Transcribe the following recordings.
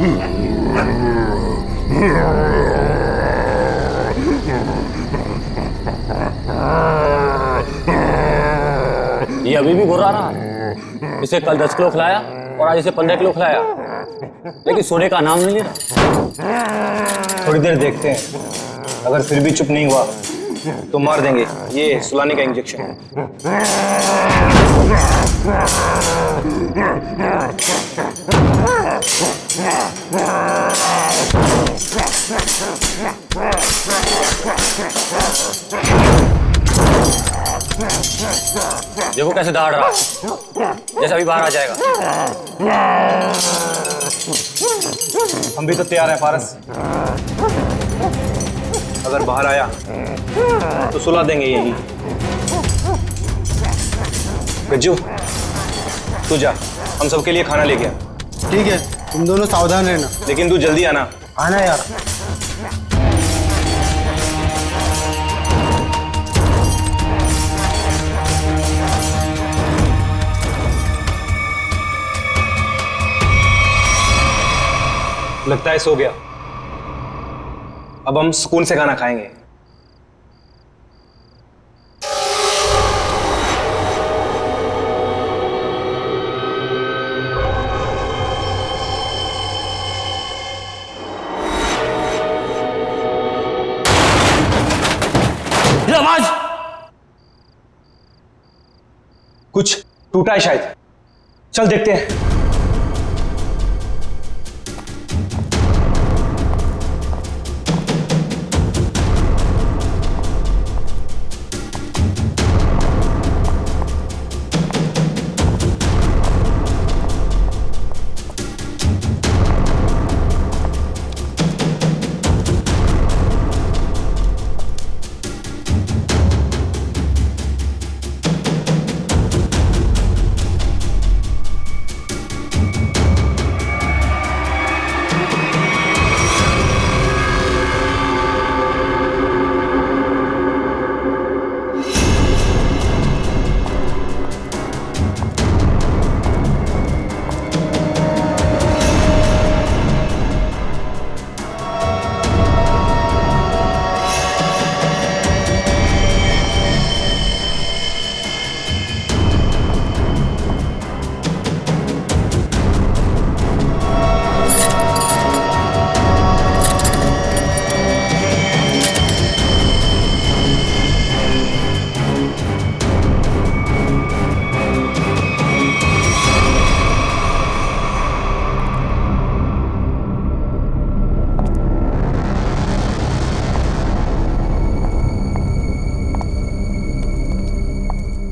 ये अभी भी घुरा रहा है। इसे कल 10 किलो खिलाया और आज इसे 15 किलो खिलाया, लेकिन सोने का नाम नहीं ले रहा। थोड़ी देर देखते हैं, अगर फिर भी चुप नहीं हुआ तो मार देंगे। ये सुलाने का इंजेक्शन है। देखो कैसे दौड़ रहा है, जैसे अभी बाहर आ जाएगा। हम भी तो तैयार हैं पारस। अगर बाहर आया तो सुला देंगे यही। गज्जू तू जा, हम सबके लिए खाना लेके आ। ठीक है, तुम दोनों सावधान रहना। लेकिन तू जल्दी आना। आना यार। लगता है सो गया। अब हम सुकून से खाना खाएंगे। ये आवाज कुछ टूटा है शायद। चल देखते हैं।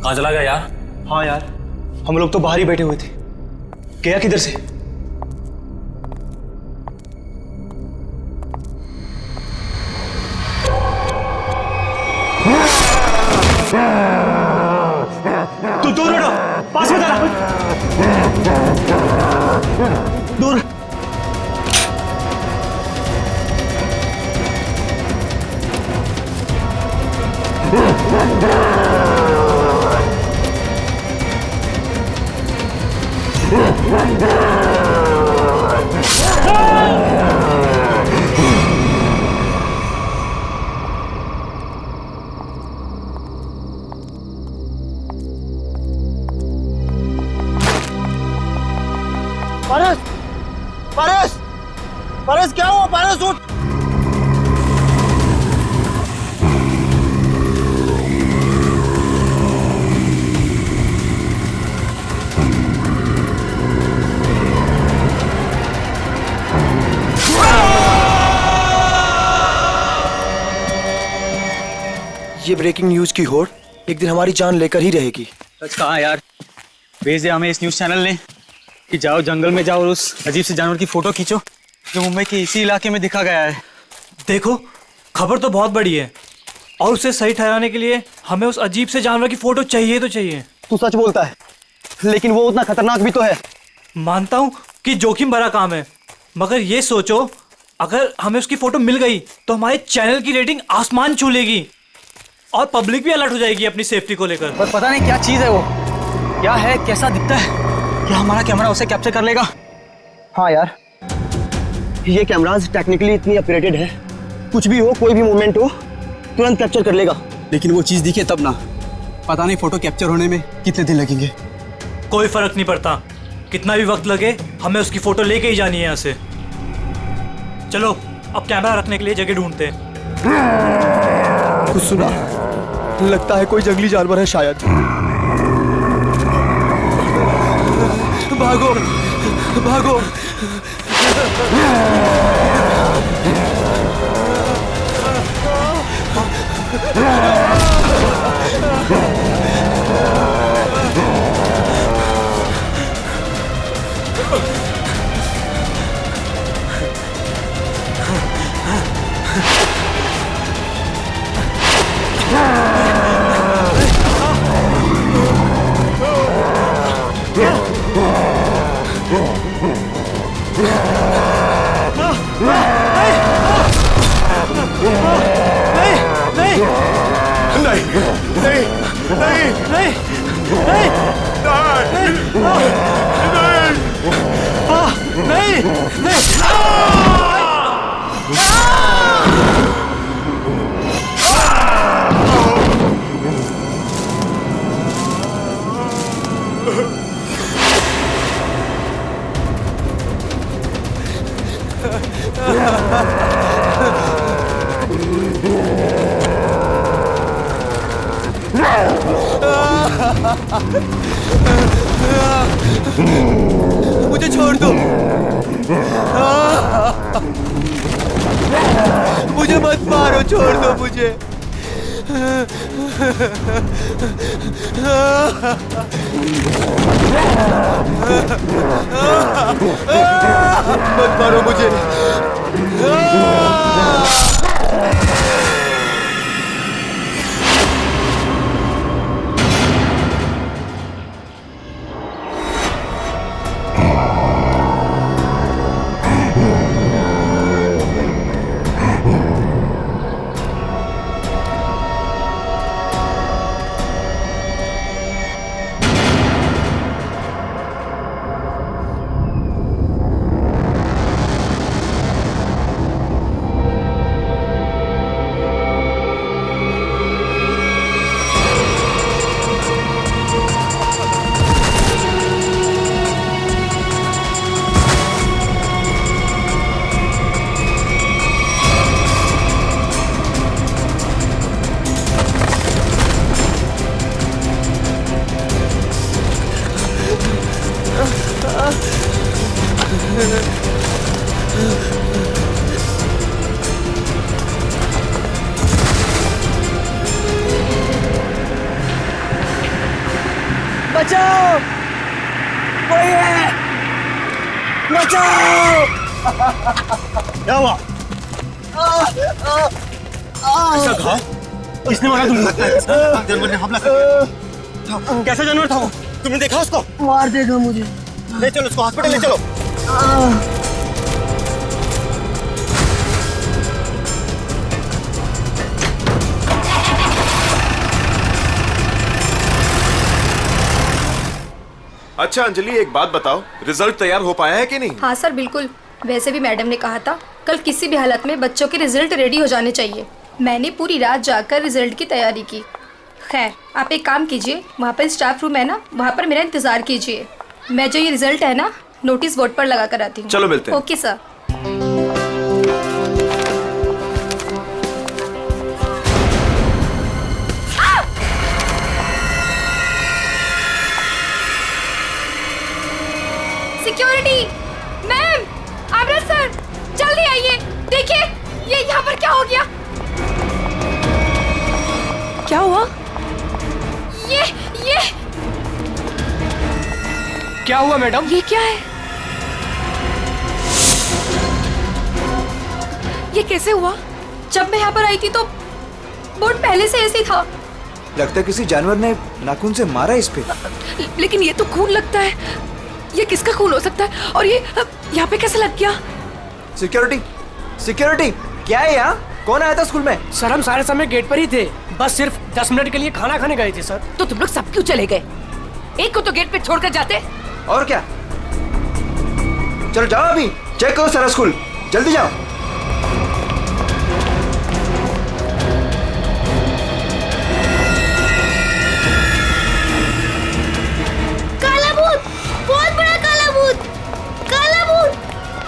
कहाँ चला गया यार? हाँ यार, हम लोग तो बाहर ही बैठे हुए थे। गया किधर से? तू दूर हटो, पास में जा। दूर। पारस, पारस, पारस क्या हुआ? पारस उठ। ये ब्रेकिंग न्यूज की होड़ एक दिन हमारी जान लेकर ही रहेगी। सच कहा यार, भेजे हमें इस न्यूज चैनल ने कि जाओ जंगल में जाओ और उस अजीब से जानवर की फोटो खींचो जो मुंबई के इसी इलाके में दिखा गया है। देखो, खबर तो बहुत बड़ी है और उसे सही ठहराने के लिए हमें उस अजीब से जानवर की फोटो चाहिए तो चाहिए। तू सच बोलता है, लेकिन वो उतना खतरनाक भी तो है। मानता हूँ कि जोखिम भरा काम है, मगर ये सोचो अगर हमें उसकी फोटो मिल गई तो हमारे चैनल की रेटिंग आसमान छू लेगी और पब्लिक भी अलर्ट हो जाएगी अपनी सेफ्टी को लेकर। पर पता नहीं क्या चीज है वो, क्या है, कैसा दिखता है, क्या हमारा कैमरा उसे कैप्चर कर लेगा? हाँ यार, ये कैमराज टेक्निकली इतनी अपग्रेडेड है, कुछ भी हो, कोई भी मूवमेंट हो, तुरंत कैप्चर कर लेगा। लेकिन वो चीज दिखे तब ना, पता नहीं फोटो कैप्चर होने में कितने दिन लगेंगे। कोई फर्क नहीं पड़ता, कितना भी वक्त लगे हमें उसकी फोटो लेके ही जानी है यहाँ से। चलो अब कैमरा रखने के लिए जगह ढूंढते हैं। कुछ सुना? लगता है कोई जंगली जानवर है शायद। भागो भागो। मुझे छोड़ दो, मुझे मत मारो, छोड़ दो मुझे। मत मारो मुझे। बचाओ, कोई है, बचाओ। क्या हुआ? ऐसा घाव किसने मारा तुमको? जानवर ने हमला कर दिया। कैसा जानवर था वो? तुमने देखा उसको? मार देगा मुझे। ले चलो उसको हॉस्पिटल ले चलो। अच्छा अंजलि, एक बात बताओ, रिजल्ट तैयार हो पाया है कि नहीं? हाँ सर, बिल्कुल। वैसे भी मैडम ने कहा था कल किसी भी हालत में बच्चों के रिजल्ट रेडी हो जाने चाहिए। मैंने पूरी रात जाकर रिजल्ट की तैयारी की। खैर, आप एक काम कीजिए, वहाँ पर स्टाफ रूम है ना, वहाँ पर मेरा इंतज़ार कीजिए। मैं जो ये रिजल्ट है ना, नोटिस बोर्ड पर लगा कर आती हूँ। चलो मिलते हैं। Okay sir. सिक्योरिटी मैम, आमरा सर, जल्दी आइए। देखिए ये यहाँ पर क्या हो गया। क्या हुआ? ये क्या हुआ मैडम? ये क्या है? ये कैसे हुआ? जब मैं यहाँ पर आई थी तो बोर्ड पहले से ऐसे ही था। लगता है किसी जानवर ने नाखून से मारा इस पे। लेकिन ये तो खून लगता है। ये किसका खून हो सकता है? और ये यहाँ पे कैसे लग गया? सिक्योरिटी, सिक्योरिटी, क्या है यहाँ? कौन आया था स्कूल में? सर हम सारे समय गेट पर ही थे, बस सिर्फ 10 मिनट के लिए खाना खाने गए थे सर। तो तुम लोग सब क्यों चले गए? एक को तो गेट पे छोड़कर जाते। और क्या? चलो जाओ अभी, चेक करो सारा स्कूल, जल्दी जाओ। काला भूत, बहुत बड़ा काला भूत, काला भूत।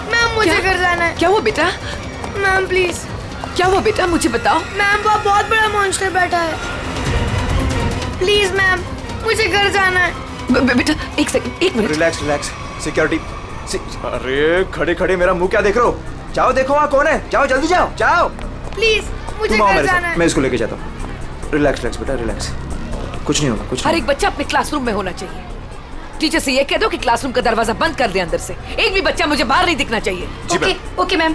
मैम मुझे घर जाना है। क्या हुआ बेटा? Ma'am please. क्या हुआ बेटा, मुझे बताओ। मैम वहाँ बहुत बड़ा मॉन्स्टर बैठा है। प्लीज मैम, मुझे घर जाना है। बेटा एक सेकंड, एक मिनट। Relax relax. सिक्योरिटी। अरे खड़े खड़े मेरा मुंह क्या देख रहे हो? जाओ देखो वहाँ कौन है। जाओ जल्दी जाओ जाओ। प्लीज मुझे तुम आओ घर मेरे जाना साथ, है। मैं इसको लेके जाता हूँ। रिलैक्स रिलैक्स बेटा रिलैक्स, कुछ नहीं होगा कुछ हर नहीं। एक बच्चा अपने क्लासरूम में होना चाहिए। टीचर से ये कह दो कि क्लासरूम का दरवाजा बंद कर दे अंदर से। एक भी बच्चा मुझे बाहर नहीं दिखना चाहिए। Okay okay ma'am.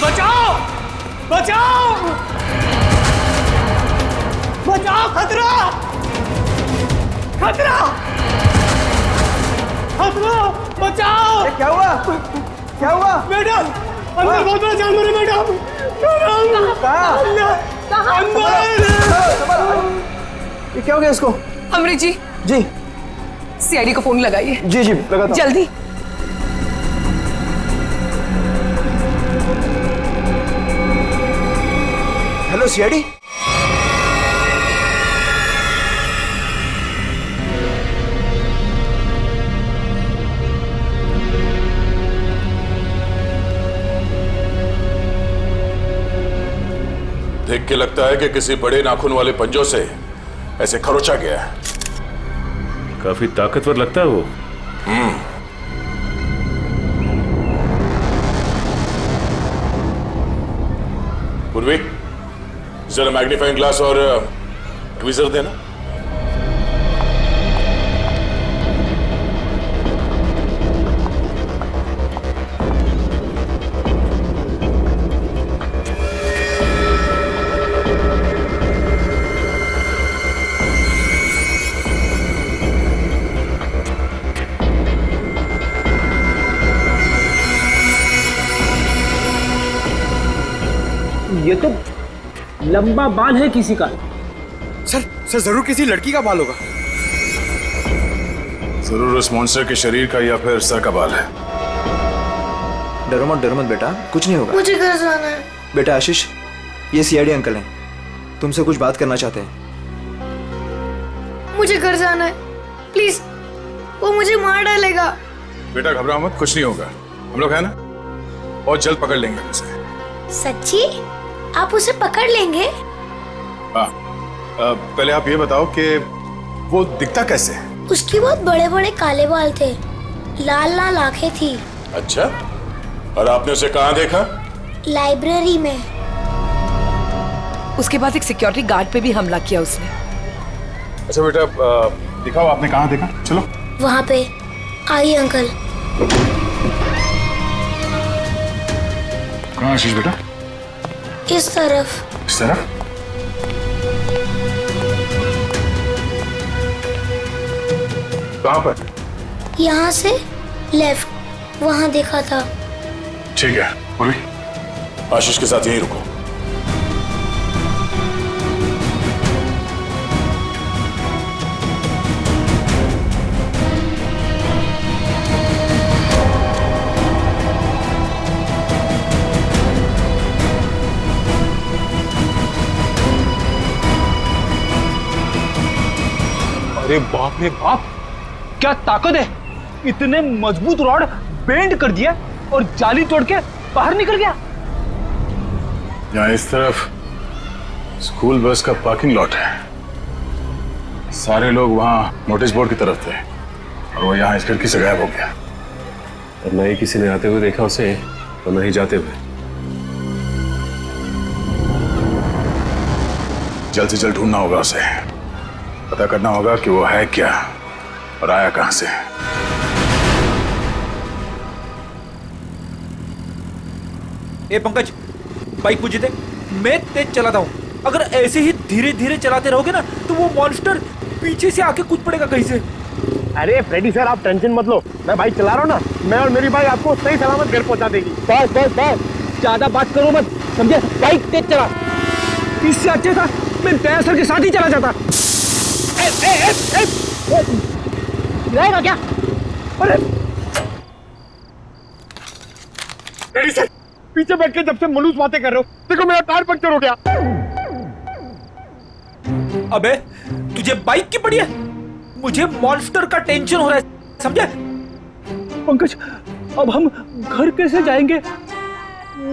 बचाओ बचाओ बचाओ, खतरा खतरा खतरा, बचाओ। क्या हुआ? क्या हुआ? मैडम अंदर बहुत बड़ा जानवर है मैडम। ये क्या हो गया इसको? अमृत जी। जी सीआईडी को फोन लगाइए। जी जी लगाता हूं। जल्दी। Hello CID. देख के लगता है कि किसी बड़े नाखून वाले पंजों से ऐसे खरोचा गया है। काफी ताकतवर लगता है वो। पूर्वी, जरा मैग्नीफाइंग ग्लास और ट्वीजर देना। ये तो लंबा बाल है किसी का। सर जरूर किसी लड़की का बाल होगा। जरूर उस मॉन्स्टर के शरीर का या फिर सर का बाल है। डरो मत बेटा, कुछ नहीं होगा। मुझे घर जाना है। बेटा आशीष, ये सीआईडी अंकल हैं, तुमसे कुछ बात करना चाहते हैं। मुझे घर जाना है प्लीज, वो मुझे मार डालेगा। बेटा घबराओ मत, कुछ नहीं होगा। हम लोग है ना, बहुत जल्द पकड़ लेंगे उसे। सच्ची? आप उसे पकड़ लेंगे? हाँ, पहले आप ये बताओ कि वो दिखता कैसे है? उसकी बहुत बड़े बड़े काले बाल थे, लाल लाल आंखें थी। अच्छा, और आपने उसे कहाँ देखा? लाइब्रेरी में। उसके बाद एक सिक्योरिटी गार्ड पे भी हमला किया उसने। अच्छा बेटा, दिखाओ आपने कहाँ देखा। चलो वहाँ पे। आइए अंकल। कहाँ आशीष बेटा? इस तरफ। इस तरफ? कहाँ पर? यहाँ से लेफ्ट, वहाँ देखा था। ठीक है पूर्वी, आशीष के साथ यहीं रुको। अरे बाप रे बाप, क्या ताकत है! इतने मजबूत रॉड बेंड कर दिया और जाली तोड़ के बाहर निकल गया। यहाँ इस तरफ स्कूल बस का पार्किंग लॉट है। सारे लोग वहाँ नोटिस बोर्ड की तरफ थे और वो यहाँ इस खिड़की से गायब हो गया। और न ही किसी ने आते हुए देखा उसे और न ही जाते हुए। जल्द से जल्द ढूंढना होगा उसे, पता करना होगा कि वो है क्या और आया कहां से। ए पंकज, बाइक मुझे दे, मैं तेज चलाता हूँ। अगर ऐसे ही धीरे धीरे चलाते रहोगे ना तो वो मॉन्स्टर पीछे से आके कूद पड़ेगा कहीं से। अरे फ्रेडी सर, आप टेंशन मत लो, मैं बाइक चला रहा हूँ ना, मैं और मेरी बाइक आपको सही सलामत घर पहुंचा देगी। बस बस बस, ज्यादा बात करो मत, समझे? बाइक तेज चला। इससे अच्छा था मैं दया सर के साथ ही चला जाता। रहेगा क्या? अरे डैडी सर, पीछे बैठ के जब से मनुष्य बातें कर रहे हो, देखो मेरा टायर पंक्चर हो गया। अबे तुझे बाइक की पड़ी है, मुझे मॉन्स्टर का टेंशन हो रहा है, समझे? पंकज, अब हम घर कैसे जाएंगे?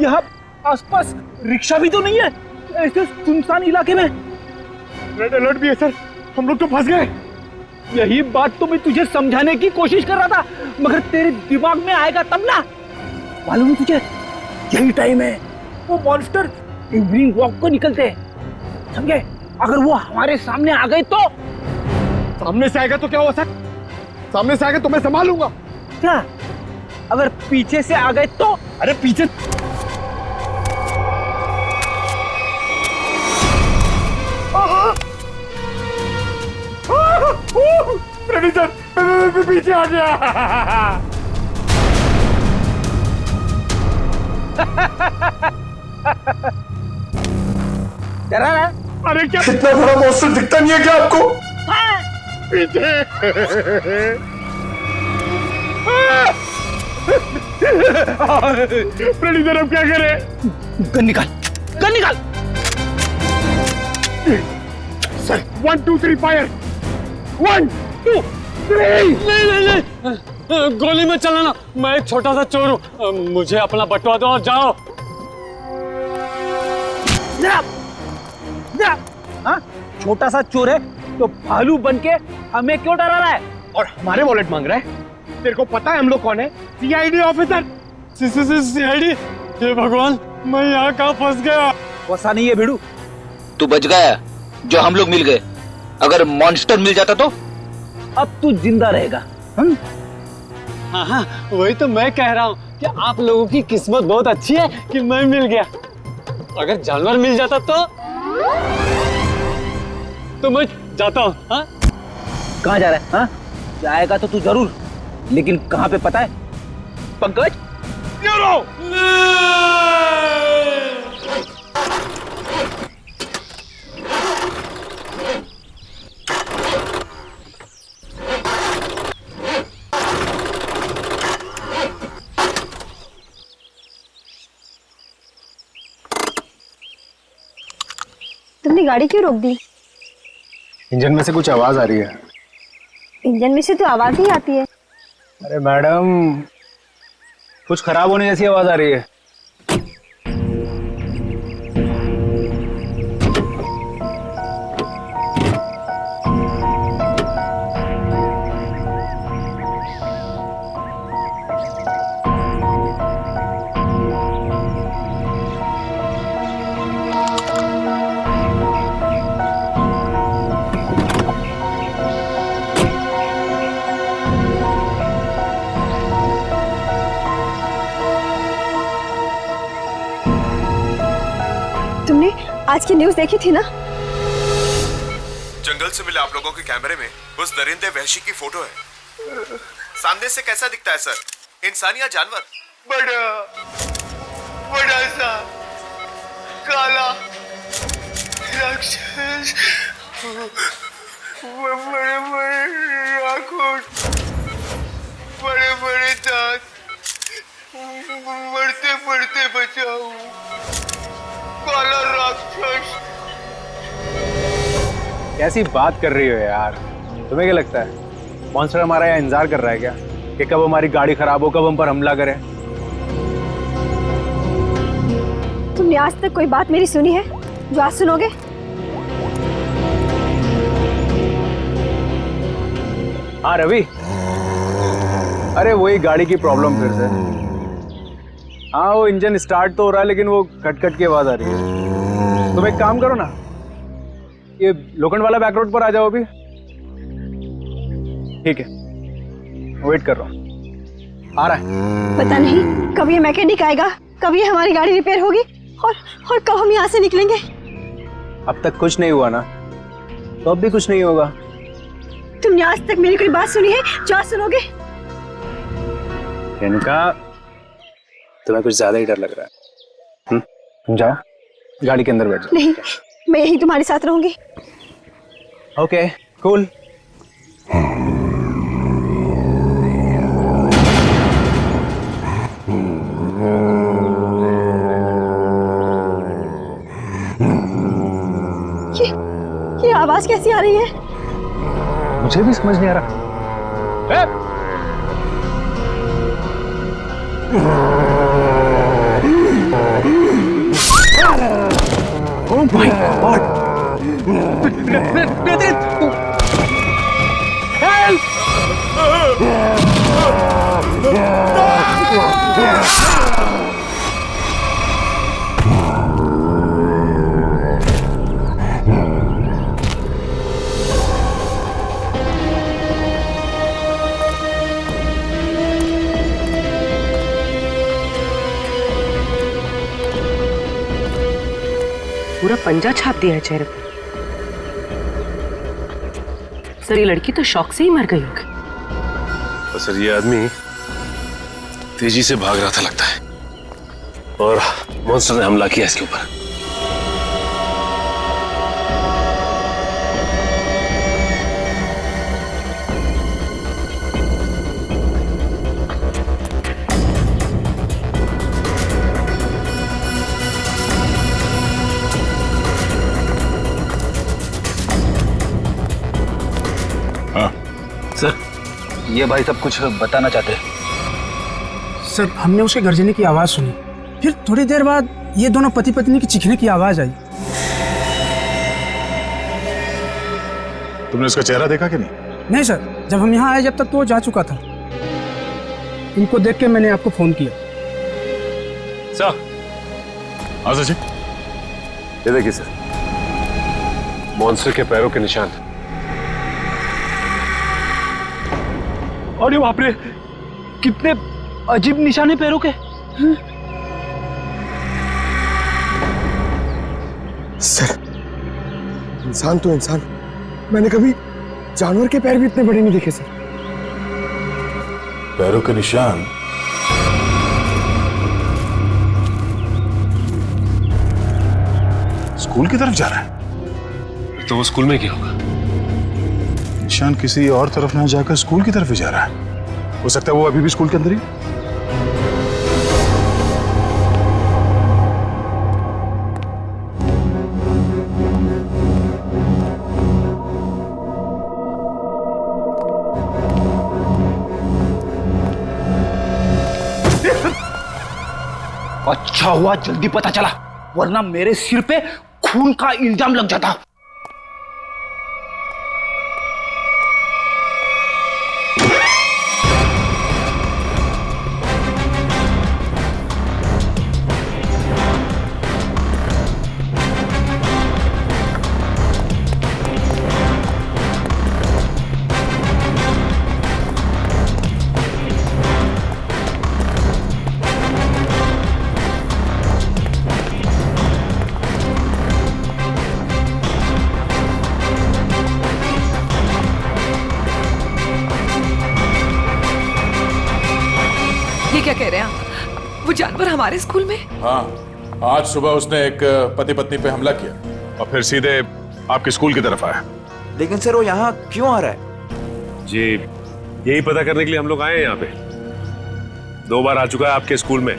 यहाँ आसपास रिक्शा भी तो नहीं है, ऐसे सुनसान इलाके में। रेड अलर्ट भी है सर, हम लोग तो फंस गए। यही बात तो मैं तुझे समझाने की कोशिश कर रहा था, मगर तेरे दिमाग में आएगा तब ना। मालूम है तुझे, यही टाइम है वो मॉन्स्टर इवनिंग वॉक को निकलते हैं, समझे? अगर वो हमारे सामने आ गए तो? सामने से आएगा तो क्या हुआ सर? सामने से आएगा तो मैं संभालूंगा। क्या? अगर पीछे से आ गए तो? अरे पीछे रेडी सर, पीछे आ गया। डरा रहा? अरे क्या इतना बड़ा मॉन्स्टर दिखता नहीं है क्या आपको? पीछे रेडी सर, अब क्या करें? गन निकाल, गन निकाल। Sir 1 2 3 fire. 1 2 3। नहीं, गोली में चलाना, मैं एक छोटा सा चोर हूँ, मुझे अपना बटवा दो और जाओ। हाँ? छोटा सा चोर है तो भालू बन के हमें क्यों डरा रहा है? और हमारे वॉलेट मांग रहा है? तेरे को पता है हम लोग कौन है? CID officer. सीआईडी? हे भगवान, मैं यहाँ कहाँ फंस गया? वैसा नहीं है भिड़ू। तू बच गया जो हम लोग मिल गए, अगर मॉन्स्टर मिल जाता तो? अब तू जिंदा रहेगा। हाँ, वही तो मैं कह रहा हूँ कि आप लोगों की किस्मत बहुत अच्छी है कि मैं मिल गया। अगर जानवर मिल जाता तो मैं जाता हूँ। हाँ? कहाँ जा रहा है? हाँ? जाएगा तो तू जरूर, लेकिन कहाँ पे पता है? पंकज, तुमने गाड़ी क्यों रोक दी? इंजन में से कुछ आवाज आ रही है। इंजन में से तो आवाज ही आती है। अरे मैडम, कुछ खराब होने जैसी आवाज आ रही है। आज की न्यूज़ देखी थी ना? जंगल से मिले आप लोगों के कैमरे में उस दरिंदे वहशी की फोटो है। सामने से कैसा दिखता है सर? इंसान या जानवर? बड़ा सा काला राक्षस, बड़े बड़े आंखों, बड़े बड़े दांत, बढ़ते बढ़ते बचाओ, काला राक्षस। कैसी बात कर रही हो यार? तुम्हें क्या लगता है मॉन्स्टर हमारा यहाँ इंतजार कर रहा है क्या कि कब हमारी गाड़ी खराब हो, कब हम पर हमला करे? तुमने आज तक कोई बात मेरी सुनी है जो आज सुनोगे? हाँ रवि, अरे वही गाड़ी की प्रॉब्लम फिर से। हाँ, वो इंजन स्टार्ट तो हो रहा है लेकिन वो कट कट की आवाज आ रही है। तुम एक काम करो ना, ये लोखंड वाला बैक रोड पर आ जाओ अभी। ठीक है, वेट कर रहा हूँ, आ रहा है। पता नहीं कब ये मैकेनिक आएगा, कब ये हमारी गाड़ी रिपेयर होगी और कब हम यहाँ से निकलेंगे। अब तक कुछ नहीं हुआ ना, तो अब भी कुछ नहीं होगा। तुमने आज तक मेरी कोई बात सुनी है जो आज सुनोगे? इनका तुम्हें कुछ ज्यादा ही डर लग रहा है। तुम जाओ, गाड़ी के अंदर बैठ जाओ। नहीं, मैं यहीं तुम्हारे साथ रहूंगी। Okay, cool. आवाज कैसी आ रही है? मुझे भी समझ नहीं आ रहा। Oh my God! पूरा पंजा छाप दिया है चेहरे पर। सर ये लड़की तो शौक से ही मर गई होगी। सर ये आदमी तेजी से भाग रहा था लगता है और मॉन्स्टर ने हमला किया इसके ऊपर। सर ये भाई सब कुछ बताना चाहते हैं। सर हमने उसके गर्जने की आवाज सुनी, फिर थोड़ी देर बाद ये दोनों पति पत्नी की चीखने की आवाज आई। तुमने उसका चेहरा देखा कि नहीं? नहीं सर, जब हम यहाँ आए जब तक तो वो जा चुका था। इनको देख के मैंने आपको फोन किया। सर हाँ सचिन, ये देखिए सर, मॉन्स्टर के पैरों के निशान। अरे बाप रे, कितने अजीब निशाने पैरों के। सर इंसान तो इंसान, मैंने कभी जानवर के पैर भी इतने बड़े नहीं देखे सर। पैरों के निशान? स्कूल की तरफ जा रहा है? तो वो स्कूल में क्या होगा? निशान किसी और तरफ ना जाकर स्कूल की तरफ ही जा रहा है। हो सकता है वो अभी भी स्कूल के अंदर ही। अच्छा हुआ जल्दी पता चला, वरना मेरे सिर पे खून का इल्जाम लग जाता। क्या कह रहे हैं आप? वो जानवर हमारे स्कूल में? हाँ, आज सुबह उसने एक पति पत्नी पे हमला किया और फिर सीधे आपके स्कूल की तरफ आया। लेकिन सर वो यहाँ क्यों आ रहा है? जी यही पता करने के लिए हम लोग आए हैं यहाँ पे। 2 बार आ चुका है आपके स्कूल में,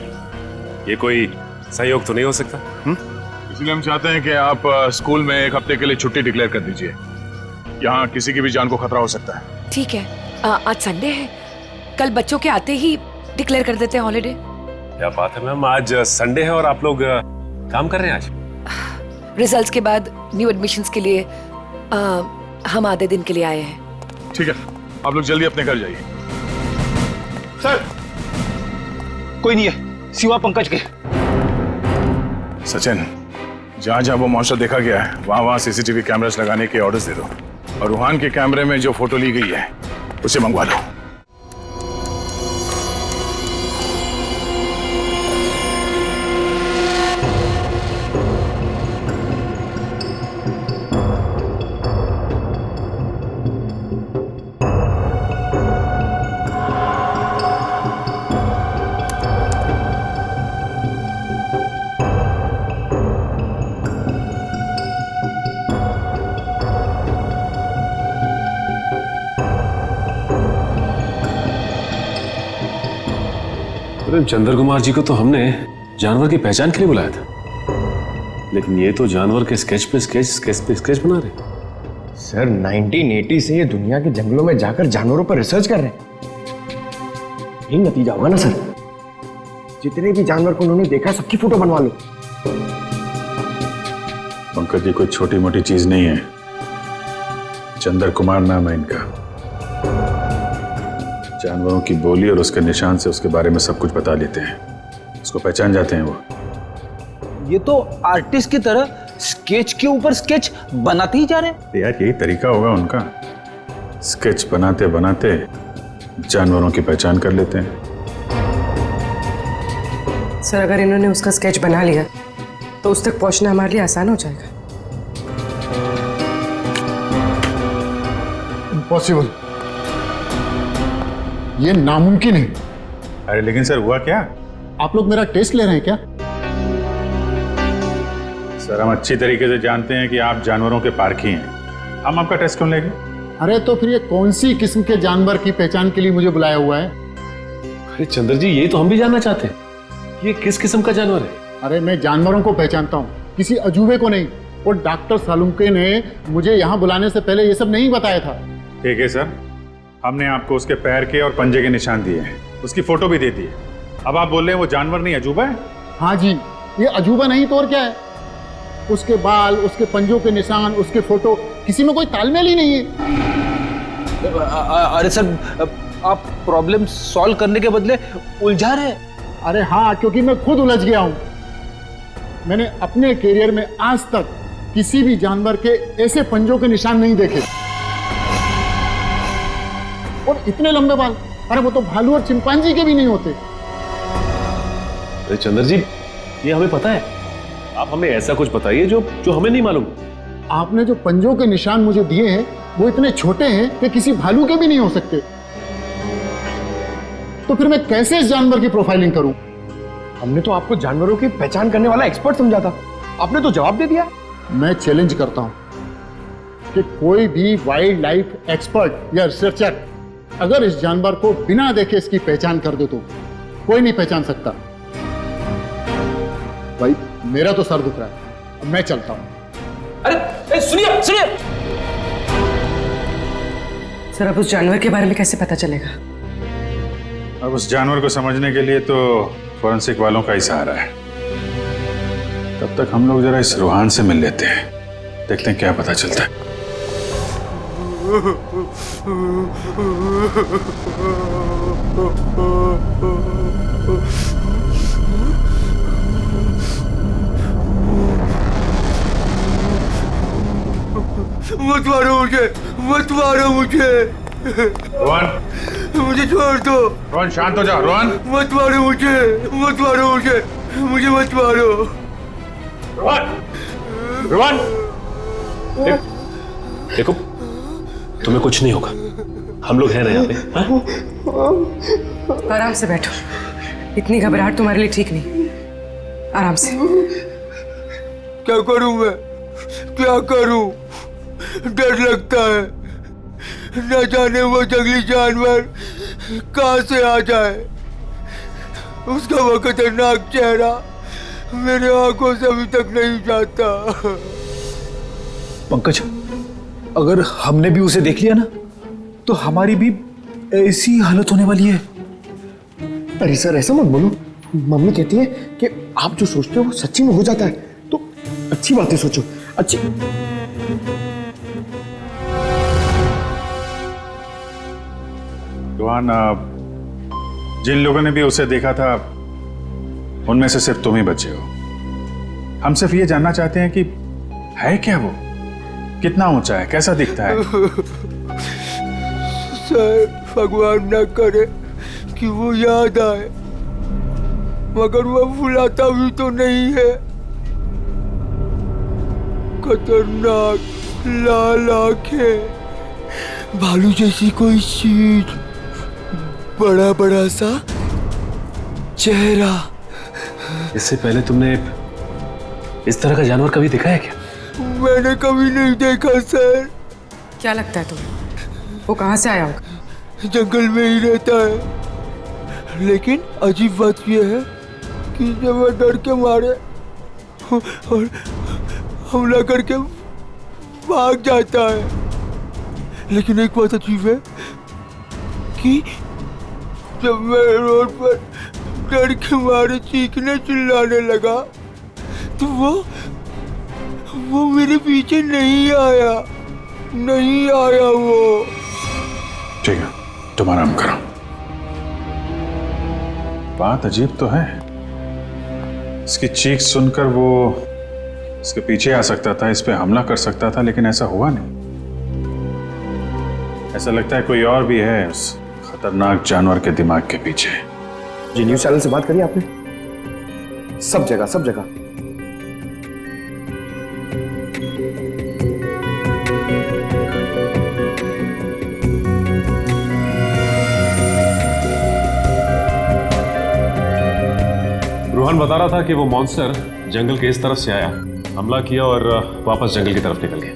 ये कोई सहयोग तो नहीं हो सकता? इसलिए हम चाहते हैं कि आप स्कूल में 1 हफ्ते के लिए छुट्टी डिक्लेयर कर दीजिए। यहाँ किसी की भी जान को खतरा हो सकता है। ठीक है, आज संडे है, कल बच्चों के आते ही डिक्लेयर कर देते हैं हॉलिडे। क्या बात है मैम, आज संडे है और आप लोग काम कर रहे हैं आज? रिजल्ट्स के बाद न्यू एडमिशंस के लिए हम आधे दिन के लिए आए हैं। ठीक है, आप लोग जल्दी अपने घर जाइए। सर कोई नहीं है सिवा पंकज के। सचिन, जहाँ जहाँ वो मॉन्स्टर देखा गया है वहाँ सीसीटीवी कैमरास लगाने के ऑर्डर्स दे दो और रूहान के कैमरे में जो फोटो ली गई है उसे मंगवा लो। चंद्र कुमार जी को तो हमने जानवर की पहचान के लिए बुलाया था, लेकिन ये तो जानवर के स्केच पे स्केच बना रहे। सर 1980 से ये दुनिया के जंगलों में जाकर जानवरों पर रिसर्च कर रहे हैं। यही नतीजा होगा ना सर। जितने भी जानवर को उन्होंने देखा सबकी फोटो बनवा लो। पंकज जी कोई छोटी मोटी चीज नहीं है। चंद्र कुमार नाम है इनका। जानवरों की बोली और उसके निशान से उसके बारे में सब कुछ बता लेते हैं। उसको पहचान जाते हैं वो। ये तो आर्टिस्ट की तरह स्केच के ऊपर स्केच बनाते ही जा रहे हैं। यार यही तरीका होगा उनका। स्केच बनाते बनाते जानवरों की पहचान कर लेते हैं। सर अगर इन्होंने उसका स्केच बना लिया तो उस तक पहुंचना हमारे लिए आसान हो जाएगा। इम्पॉसिबल, ये नामुमकिन है। अरे लेकिन सर हुआ क्या? आप लोग मेरा टेस्ट ले रहे हैं क्या? सर हम अच्छी तरीके से जानते हैं कि आप जानवरों के पारखी हैं। हम आपका टेस्ट क्यों लेंगे? अरे तो फिर ये कौन सी किस्म के जानवर की पहचान के लिए मुझे बुलाया हुआ है? अरे चंद्र जी ये तो हम भी जानना चाहते हैं, ये किस किस्म का जानवर है? अरे मैं जानवरों को पहचानता हूँ, किसी अजूबे को नहीं। और डॉक्टर सालुंके ने मुझे यहाँ बुलाने से पहले ये सब नहीं बताया था। ठीक है सर, हमने आपको उसके पैर के और पंजे के निशान दिए हैं, उसकी फोटो भी दे दी है। अब आप बोल रहे हैं वो जानवर नहीं अजूबा है? हाँ जी, ये अजूबा नहीं तो और क्या है। उसके बाल, उसके पंजों के निशान, उसके फोटो, किसी में कोई तालमेल ही नहीं है। अरे सर आप प्रॉब्लम सॉल्व करने के बदले उलझा रहे हैं। अरे हाँ, क्योंकि मैं खुद उलझ गया हूं। मैंने अपने करियर में आज तक किसी भी जानवर के ऐसे पंजों के निशान नहीं देखे। और इतने लंबे बाल, अरे वो तो भालू और चिंपांजी के भी नहीं होते। अरे चंद्र जी ये हमें पता है, आप हमें ऐसा कुछ बताइए जो हमें नहीं मालूम। आपने जो पंजों के निशान मुझे दिए हैं वो इतने छोटे हैं कि किसी भालू के भी नहीं हो सकते। तो फिर मैं कैसे इस जानवर की प्रोफाइलिंग करूं? हमने तो आपको जानवरों की पहचान करने वाला एक्सपर्ट समझा था, आपने तो जवाब दे दिया। मैं चैलेंज करता हूं कि कोई भी वाइल्ड लाइफ एक्सपर्ट या रिसर्चर अगर इस जानवर को बिना देखे इसकी पहचान कर दे तो कोई नहीं पहचान सकता। भाई मेरा तो सर दुख रहा है, अब मैं चलता हूं। अरे सुनिए सुनिए सर अब उस जानवर के बारे में कैसे पता चलेगा? अब उस जानवर को समझने के लिए तो फॉरेंसिक वालों का ही सहारा है। तब तक हम लोग जरा इस रूहान से मिल लेते हैं, देखते हैं क्या पता चलता है। मत मारो मुझे, मत मारो मुझे। रोहन मुझे छोड़ दो। रोहन शांत हो जाओ। रोहन मत मारो मुझे, मत मारो मुझे, मुझे मत मारो। रोहन रोहन देखो तुम्हें कुछ नहीं होगा, हम लोग हैं ना यहाँ पे। आराम से बैठो, इतनी घबराहट तुम्हारे लिए ठीक नहीं। आराम से। क्या करूं मैं, क्या करूं? डर लगता है, न जाने वो जंगली जानवर कहां से आ जाए। उसका वो खतरनाक चेहरा मेरे आंखों से अभी तक नहीं जाता। पंकज अगर हमने भी उसे देख लिया ना तो हमारी भी ऐसी हालत होने वाली है। अरे सर ऐसा मत बोलो, मम्मी कहती है कि आप जो सोचते हो वो सच्ची में हो जाता है, तो अच्छी बातें सोचो। अच्छी रोहन जिन लोगों ने भी उसे देखा था उनमें से सिर्फ तुम ही बचे हो। हम सिर्फ ये जानना चाहते हैं कि है क्या वो, कितना ऊंचा है, कैसा दिखता है। सर भगवान न करे कि वो याद आए, मगर वो भुलाता भी तो नहीं है। खतरनाक लाल आंखें, भालू जैसी कोई चीज, बड़ा बड़ा सा चेहरा। इससे पहले तुमने इस तरह का जानवर कभी देखा है क्या? मैंने कभी नहीं देखा सर। क्या लगता है तुम्हें वो कहाँ से आया होगा? जंगल में ही रहता है, लेकिन अजीब बात यह है कि जब वह डर के मारे और हमला करके भाग जाता है। लेकिन एक बात अजीब है कि जब मैं रोड पर डर के मारे चीखने चिल्लाने लगा तो वो मेरे पीछे नहीं आया वो। ठीक है, तुम आराम करो। बात अजीब तो है, इसकी चीख सुनकर वो इसके पीछे आ सकता था, इस पे हमला कर सकता था, लेकिन ऐसा हुआ नहीं। ऐसा लगता है कोई और भी है उस खतरनाक जानवर के दिमाग के पीछे। जी न्यूज चैनल से बात करी आपने? सब जगह। रोहन बता रहा था कि वो मॉन्स्टर जंगल के इस तरफ से आया, हमला किया और वापस जंगल की तरफ निकल गया।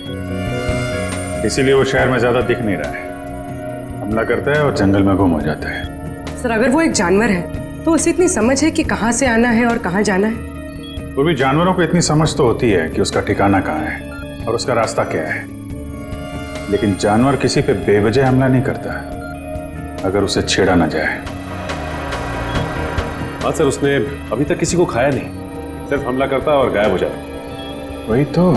इसीलिए वो शहर में ज्यादा दिख नहीं रहा है, हमला करता है और जंगल में गुम हो जाता है। सर अगर वो एक जानवर है तो उसे इतनी समझ है कि कहाँ से आना है और कहाँ जाना है? वो भी जानवरों को इतनी समझ तो होती है कि उसका ठिकाना कहाँ है और उसका रास्ता क्या है, लेकिन जानवर किसी पे बेवजह हमला नहीं करता अगर उसे छेड़ा ना जाए। हाँ सर, उसने अभी तक किसी को खाया नहीं, सिर्फ हमला करता और गायब हो जाता। वही तो,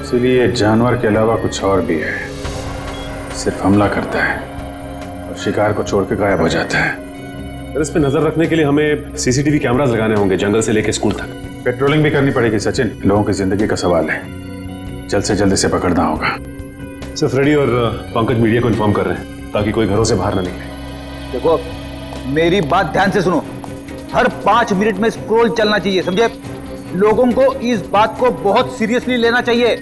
इसीलिए जानवर के अलावा कुछ और भी है, सिर्फ हमला करता है और शिकार को छोड़ के गायब हो जाता है। सर इस पे नजर रखने के लिए हमें सीसीटीवी कैमरास लगाने होंगे जंगल से लेकर स्कूल तक। पेट्रोलिंग भी करनी पड़ेगी सचिन, लोगों की जिंदगी का सवाल है, जल्द से जल्द इसे पकड़ना होगा। सर फ्रेडी और पंकज मीडिया को इन्फॉर्म कर रहे हैं ताकि कोई घरों से बाहर ना निकले। देखो मेरी बात ध्यान से सुनो, हर 5 मिनट में स्क्रॉल चलना चाहिए, समझे? लोगों को इस बात को बहुत सीरियसली लेना चाहिए।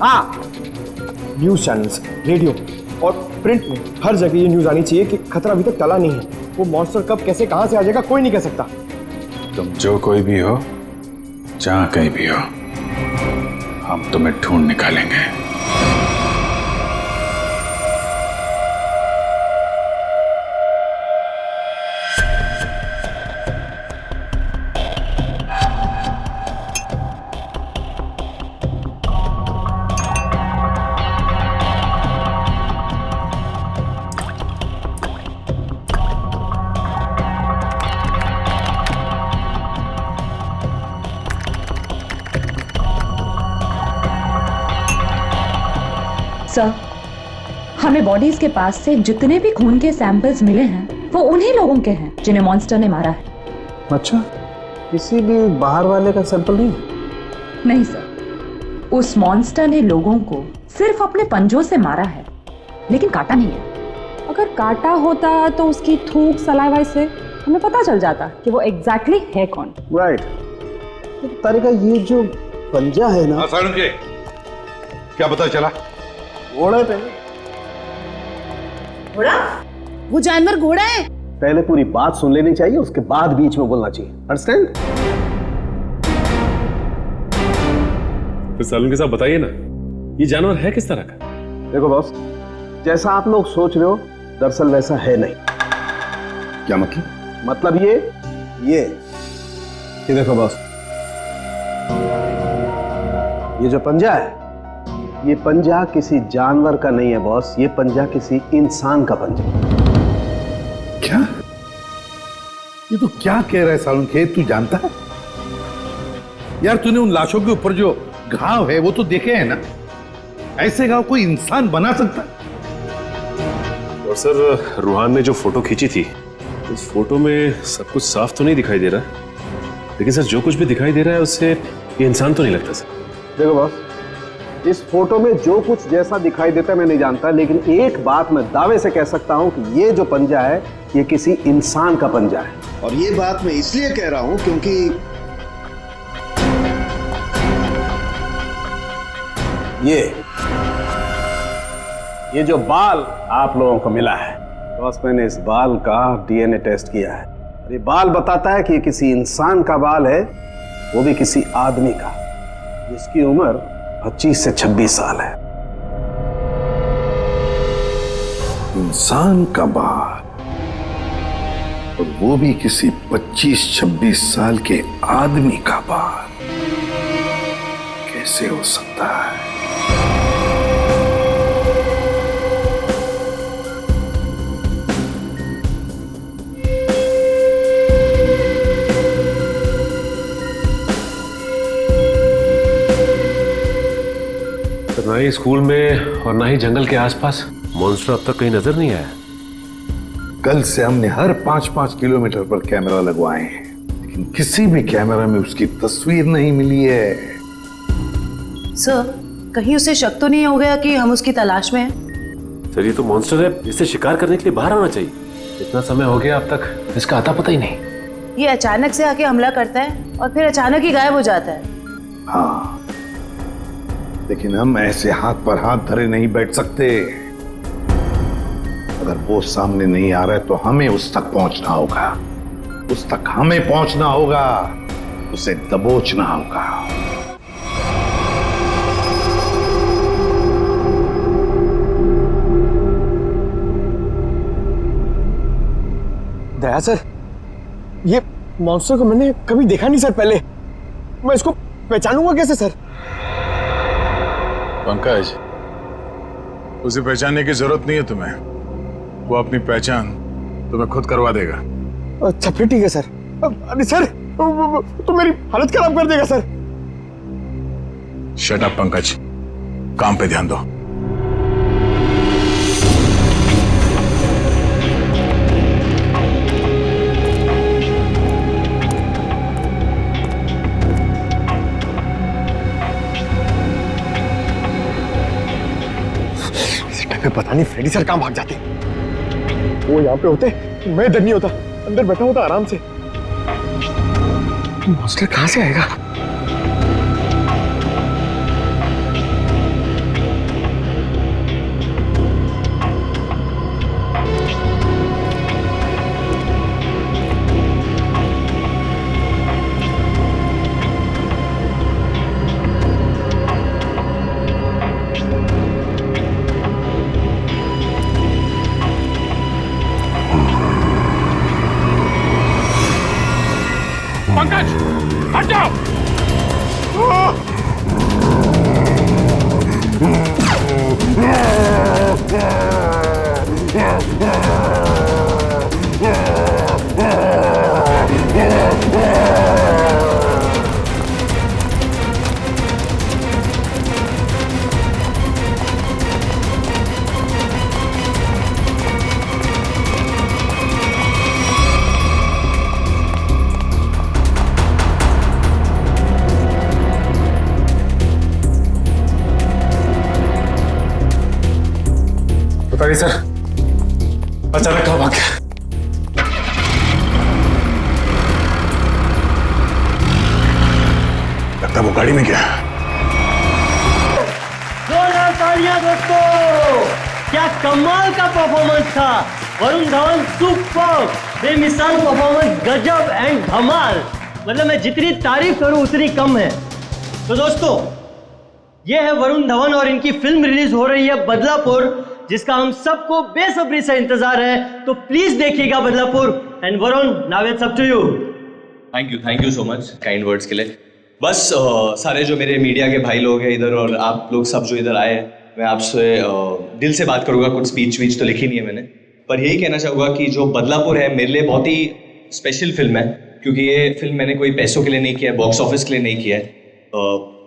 हाँ, न्यूज चैनल्स, रेडियो और प्रिंट में हर जगह ये न्यूज आनी चाहिए कि खतरा अभी तक टला नहीं है। वो मॉन्स्टर कब कैसे कहां से आ जाएगा कोई नहीं कह सकता। तुम जो कोई भी हो, जहां कहीं भी हो, हम तुम्हें ढूंढ निकालेंगे। सर, हमें बॉडीज के पास से जितने भी खून के सैंपल्स मिले हैं वो उन्हीं लोगों के हैं जिन्हें मॉन्स्टर ने मारा है। अच्छा, किसी भी बाहर वाले का सैंपल नहीं? नहीं सर, उस मॉन्स्टर ने लोगों को सिर्फ अपने पंजों से मारा है, लेकिन काटा नहीं है। अगर काटा होता तो उसकी थूक सलाइवा से हमें पता चल जाता कि वो एग्जैक्टली है कौन। राइट। तो तारिका ये जो पंजा है ना, क्या पता चला? घोड़े पे। घोड़ा? वो जानवर घोड़ा है? पहले पूरी बात सुन लेनी चाहिए, उसके बाद बीच में बोलना चाहिए। अंडरस्टैंड? फिर सालून के साथ बताइए ना, ये जानवर है किस तरह का? देखो बॉस, जैसा आप लोग सोच रहे हो दरअसल वैसा है नहीं। क्या मतलब? मतलब ये देखो बॉस, ये जो पंजा है, ये पंजा किसी जानवर का नहीं है बॉस, ये पंजा किसी इंसान का पंजा। क्या? ये तो क्या कह रहा है सालून के? तू जानता है यार, तूने उन लाशों के ऊपर जो घाव है वो तो देखे हैं ना, ऐसे घाव कोई इंसान बना सकता? और सर रूहान ने जो फोटो खींची थी, उस फोटो में सब कुछ साफ तो नहीं दिखाई दे रहा, लेकिन सर जो कुछ भी दिखाई दे रहा है उससे ये इंसान तो नहीं लगता सर। देखो बॉस, इस फोटो में जो कुछ जैसा दिखाई देता है मैं नहीं जानता, लेकिन एक बात मैं दावे से कह सकता हूं कि ये जो पंजा है ये किसी इंसान का पंजा है। और ये बात मैं इसलिए कह रहा हूं क्योंकि ये जो बाल आप लोगों को मिला है बॉस, मैंने इस बाल का डीएनए टेस्ट किया है। ये बाल बताता है कि ये किसी इंसान का बाल है, वो भी किसी आदमी का जिसकी उम्र 25 से 26 साल है। इंसान का बाल, और वो भी किसी 25-26 साल के आदमी का बाल, कैसे हो सकता है? ना ही स्कूल में और ना ही जंगल के आसपास मॉन्स्टर अब तक कहीं नजर नहीं आया। कल से हमने हर 5-5 किलोमीटर पर कैमरा लगवाए हैं, लेकिन किसी भी कैमरा में उसकी तस्वीर नहीं मिली है। सर, कहीं उसे शक तो नहीं हो गया कि हम उसकी तलाश में हैं? सर ये तो मॉन्स्टर है, इसे शिकार करने के लिए बाहर आना चाहिए। इतना समय हो गया अब तक इसका आता पता ही नहीं। ये अचानक से आके हमला करता है और फिर अचानक ही गायब हो जाता है। हाँ, लेकिन हम ऐसे हाथ पर हाथ धरे नहीं बैठ सकते। अगर वो सामने नहीं आ रहा है तो हमें उस तक पहुंचना होगा, उस तक हमें पहुंचना होगा, उसे दबोचना होगा। दया सर, ये मॉन्स्टर को मैंने कभी देखा नहीं सर पहले। मैं इसको पहचानूंगा कैसे सर? पंकज, उसे पहचानने की जरूरत नहीं है तुम्हें, वो अपनी पहचान तुम्हें खुद करवा देगा। अच्छा फिर ठीक है सर। अरे सर, तो मेरी हालत खराब कर देगा सर। शट अप पंकज, काम पे ध्यान दो। पता नहीं फ्रेडी सर कहां भाग जाते। वो यहाँ पे होते, मैं इधर नहीं होता, अंदर बैठा होता आराम से। मॉन्स्टर कहां से आएगा? पंकज, हट जाओ। बताइए सर, अचानक कहाँ भाग गया? लगता है वो गाड़ी में गया। जोरदार तालियां दोस्तों, क्या कमाल का परफॉर्मेंस था। वरुण धवन सुपर, बेमिसाल परफॉर्मेंस, गजब एंड धमाल। मतलब मैं जितनी तारीफ करूं उतनी कम है। तो दोस्तों, ये है वरुण धवन और इनकी फिल्म रिलीज हो रही है बदलापुर, जिसका हम सबको बेसब्री से इंतजार है। तो प्लीज देखिएगा Badlapur. And Varun, now it's up to you. Thank you so much kind words के लिए। बस सारे जो मेरे मीडिया के भाई लोग हैं इधर और आप लोग सब जो इधर आए हैं, मैं आपसे दिल से बात करूंगा। कुछ स्पीच वीच तो लिखी नहीं है मैंने, पर यही कहना चाहूँगा कि जो बदलापुर है मेरे लिए बहुत ही स्पेशल फिल्म है, क्योंकि ये फिल्म मैंने कोई पैसों के लिए नहीं किया है, बॉक्स ऑफिस के लिए नहीं किया है।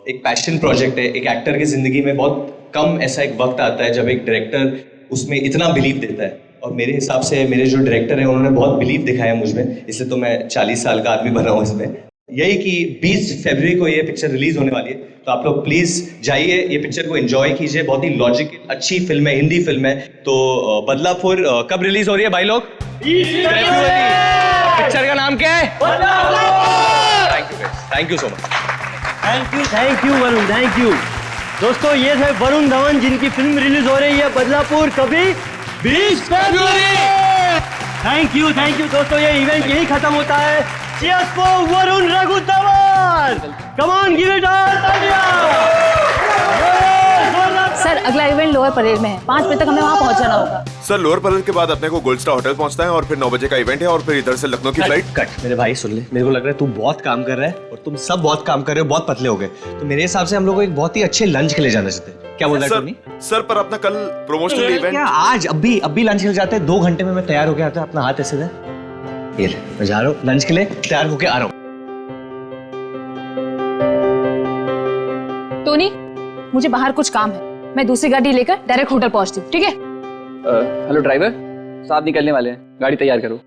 एक पैशन प्रोजेक्ट है। एक एक्टर की जिंदगी में बहुत कम ऐसा एक वक्त आता है जब एक डायरेक्टर उसमें इतना बिलीव देता है, और मेरे हिसाब से मेरे जो डायरेक्टर हैं उन्होंने बहुत बिलीव दिखाया मुझ में, इसलिए तो मैं 40 साल का आदमी बना हूँ इसमें। यही कि 20 फरवरी को ये पिक्चर रिलीज होने वाली है, तो आप लोग प्लीज जाइए, ये पिक्चर को एंजॉय कीजिए। बहुत ही लॉजिकल अच्छी फिल्म है, हिंदी फिल्म है। तो बदलापुर कब रिलीज हो रही है भाई लोग? पिक्चर का नाम क्या है? Thank you so much. Thank you Varun, thank you. दोस्तों, ये थे वरुण धवन जिनकी फिल्म रिलीज हो रही है बदलापुर, कभी 20 फरवरी। थैंक यू दोस्तों, ये इवेंट यही खत्म होता है। Cheers for Varun Raghu Dhawan. Come on, give it all, sir, अगला इवेंट लोअर परेड में है। 5 बजे तक हमें वहाँ पहुँचना होगा। सर, लोअर परेड के बाद अपने को गोल्ड स्टार होटल पहुंचना है और फिर 9 बजे का इवेंट है और फिर इधर से लखनऊ की फ्लाइट। कट मेरे भाई, सुन ले, मेरे को लग रहा है तू बहुत काम कर रहा है और तुम सब बहुत काम कर रहे हो, बहुत पतले हो गए। तो मेरे हिसाब से हम लोग को एक बहुत ही अच्छे लंच के लिए जाना चाहते हैं। क्या बोल रहा है टोनी? सर, पर अपना कल प्रमोशनल इवेंट क्या आज अभी लंच के लिए जाते हैं? 2 घंटे में मैं तैयार होके आता हूँ। अपना हाथ ऐसे दे, ये ले, मैं जा रहा हूँ लंच के लिए, तैयार होके आ रहा हूँ। टोनी, मुझे बाहर कुछ काम है, मैं दूसरी गाड़ी लेकर डायरेक्ट होटल पहुंचती हूँ, ठीक है? हेलो ड्राइवर, साहब निकलने वाले हैं, गाड़ी तैयार करो।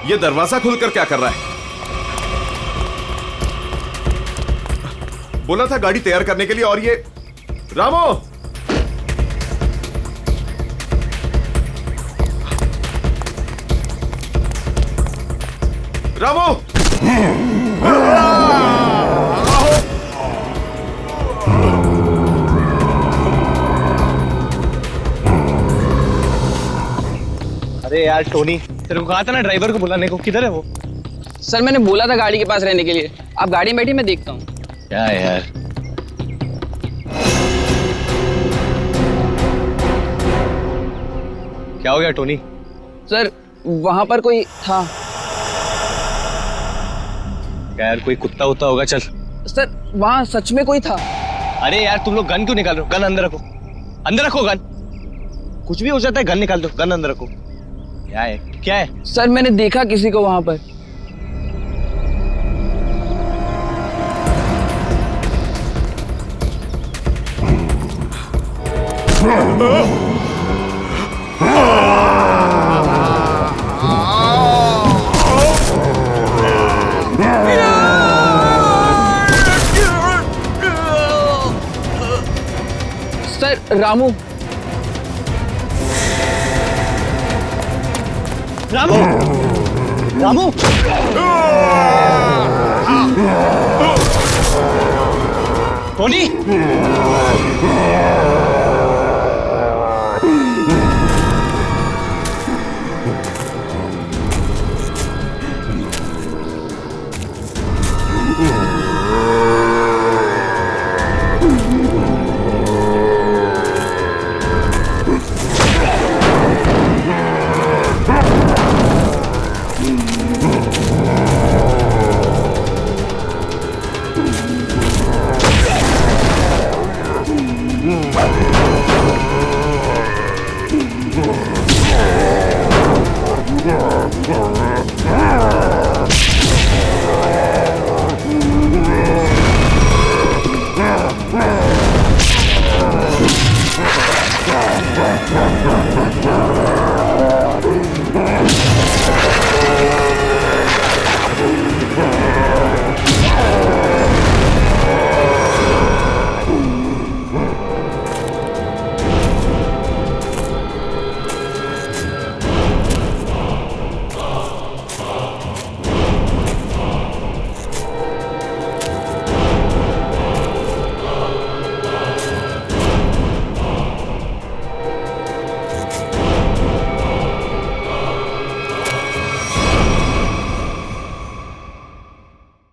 ये दरवाजा खुलकर क्या कर रहा है? बोला था गाड़ी तैयार करने के लिए, और ये रामो! रामो! अरे यार टोनी, तेरे को कहा था ना ड्राइवर को बुलाने को, किधर है वो? सर मैंने बोला था गाड़ी के पास रहने के लिए। आप गाड़ी में बैठिए, मैं देखता हूँ। क्या है यार? क्या हो गया टोनी? सर वहां पर कोई था। क्या यार, कोई कुत्ता उत्ता होगा? चल। सर वहां सच में कोई था। अरे यार तुम लोग गन क्यों निकाल रहे हो? गन अंदर रखो, अंदर रखो गन। कुछ भी हो जाता है, गन निकाल दो, गन अंदर रखो। क्या है, क्या है? सर मैंने देखा किसी को वहां पर। Sir Ramu, Ramu, Ramu, Tony,